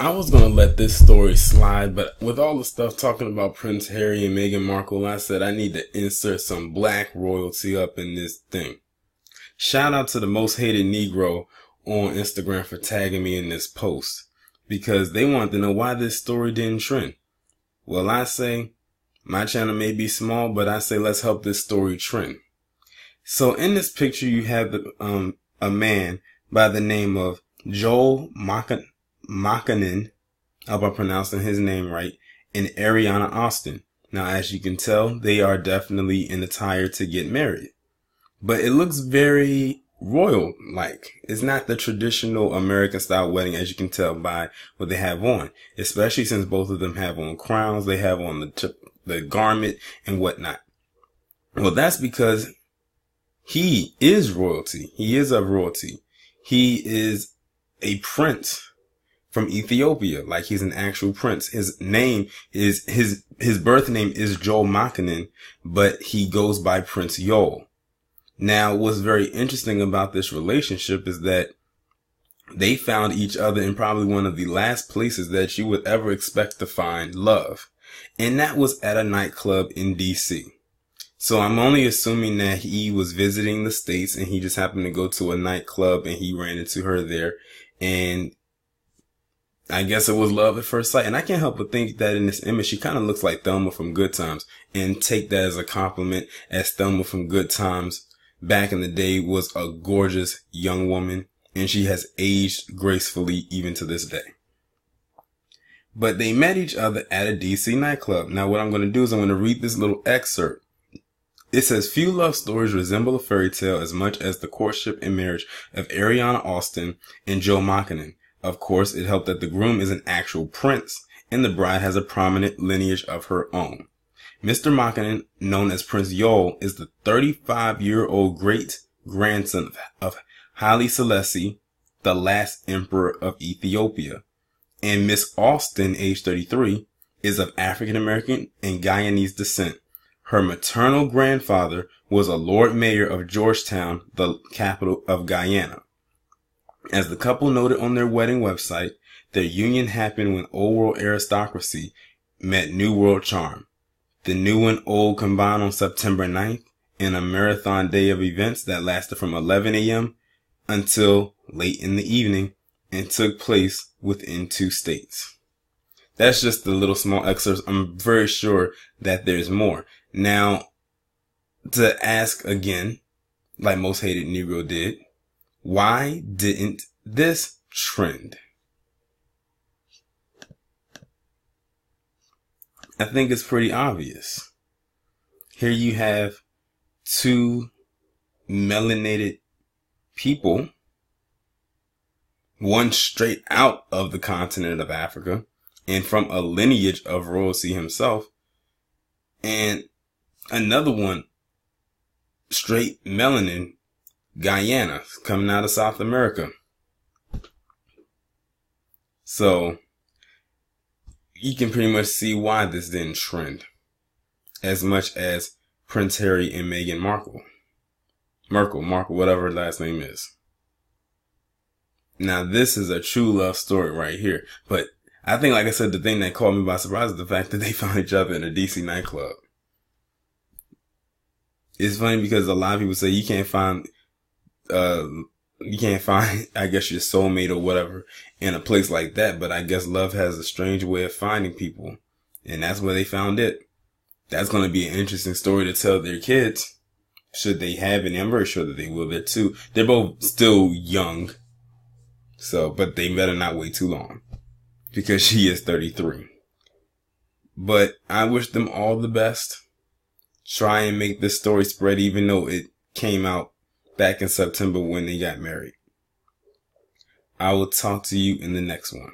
I was going to let this story slide, but with all the stuff talking about Prince Harry and Meghan Markle, I said I need to insert some black royalty up in this thing. Shout out to the most hated Negro on Instagram for tagging me in this post, because they wanted to know why this story didn't trend. Well, I say my channel may be small, but I say let's help this story trend. So in this picture, you have a man by the name of Joel Makanin, I hope I'm pronouncing his name right, and Ariana Austin. Now, as you can tell, they are definitely in attire to get married. But it looks very royal-like. It's not the traditional American-style wedding, as you can tell by what they have on. Especially since both of them have on crowns, they have on the garment and whatnot. Well, that's because he is royalty. He is of royalty. He is a prince from Ethiopia, like he's an actual prince. His name is, his birth name is Joel Makanin, but he goes by Prince Yoel. Now, what's very interesting about this relationship is that they found each other in probably one of the last places that you would ever expect to find love. And that was at a nightclub in DC. So I'm only assuming that he was visiting the States and he just happened to go to a nightclub and he ran into her there. And I guess it was love at first sight. And I can't help but think that in this image, she kind of looks like Thelma from Good Times, and take that as a compliment, as Thelma from Good Times back in the day was a gorgeous young woman, and she has aged gracefully even to this day. But they met each other at a DC nightclub. Now, what I'm going to do is I'm going to read this little excerpt. It says, few love stories resemble a fairy tale as much as the courtship and marriage of Ariana Austin and Joel Makanin. Of course, it helped that the groom is an actual prince and the bride has a prominent lineage of her own. Mr. Makanin, known as Prince Yoel, is the 35-year-old great-grandson of Haile Selassie, the last emperor of Ethiopia. And Miss Austin, age 33, is of African-American and Guyanese descent. Her maternal grandfather was a Lord Mayor of Georgetown, the capital of Guyana. As the couple noted on their wedding website, their union happened when old world aristocracy met new world charm. The new and old combined on September 9th in a marathon day of events that lasted from 11 a.m. until late in the evening and took place within 2 states. That's just a little small excerpt. I'm very sure that there's more. Now, to ask again, like Most Hated Negro did, why didn't this trend? I think it's pretty obvious. Here you have 2 melanated people, one straight out of the continent of Africa and from a lineage of royalty himself, and another one straight melanin, Guyana, coming out of South America. So you can pretty much see why this didn't trend as much as Prince Harry and Meghan Markle, whatever her last name is. Now, this is a true love story right here. But I think, like I said, the thing that caught me by surprise is the fact that they found each other in a DC nightclub. It's funny because a lot of people say you can't find, I guess, your soulmate or whatever in a place like that. But I guess love has a strange way of finding people. And that's where they found it. That's going to be an interesting story to tell their kids, should they have it. I'm very sure that they will there too. They're both still young. So, but they better not wait too long because she is 33. But I wish them all the best. Try and make this story spread, even though it came out back in September when they got married. I will talk to you in the next one.